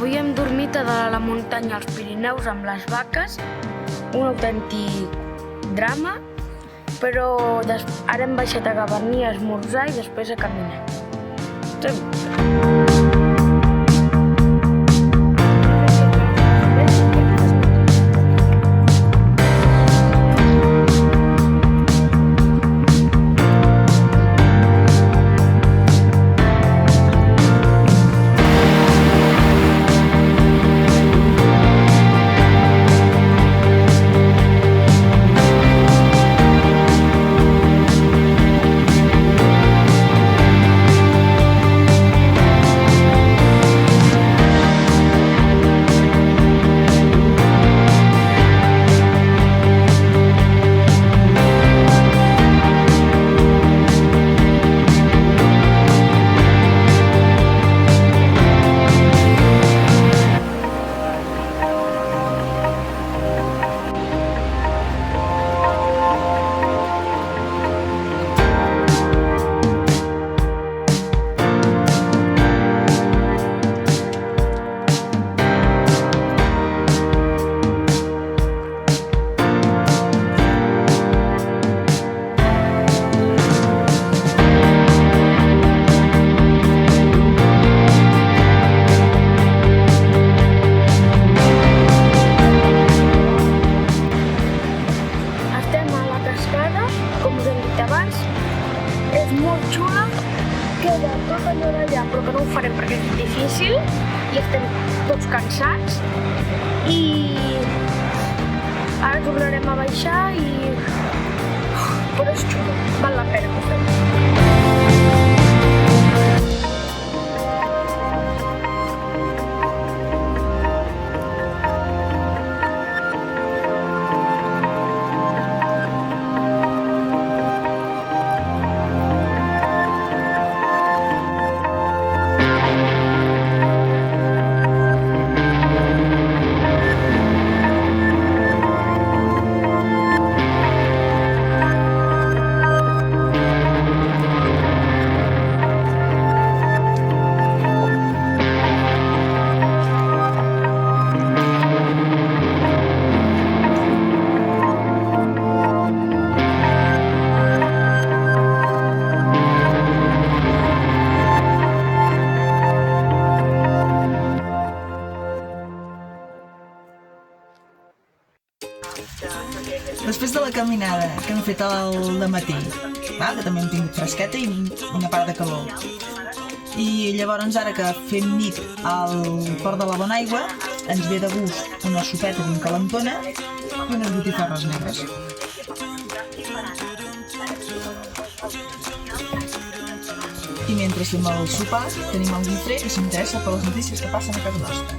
Avui hem dormit a dalt a la muntanya als Pirineus amb les vaques, un autèntic drama, però ara hem baixat a Gavarnia a esmorzar i després a caminar. Com us hem dit abans, és molt xula, queda tot allò d'allà, però que no ho farem perquè és difícil i estem tots cansats i ara tornarem a baixar però és xulo, val la pena que ho fem. Després de la caminada que hem fet al dematí, que també hem tingut fresqueta i una part de calor, i llavors ara que fem nit al Port de la Bonaigua, ens ve de gust una sopeta ben calentona i unes botifarres negres. I mentre fem el sopar tenim el Guifré que s'interessa per les notícies que passen a casa nostra.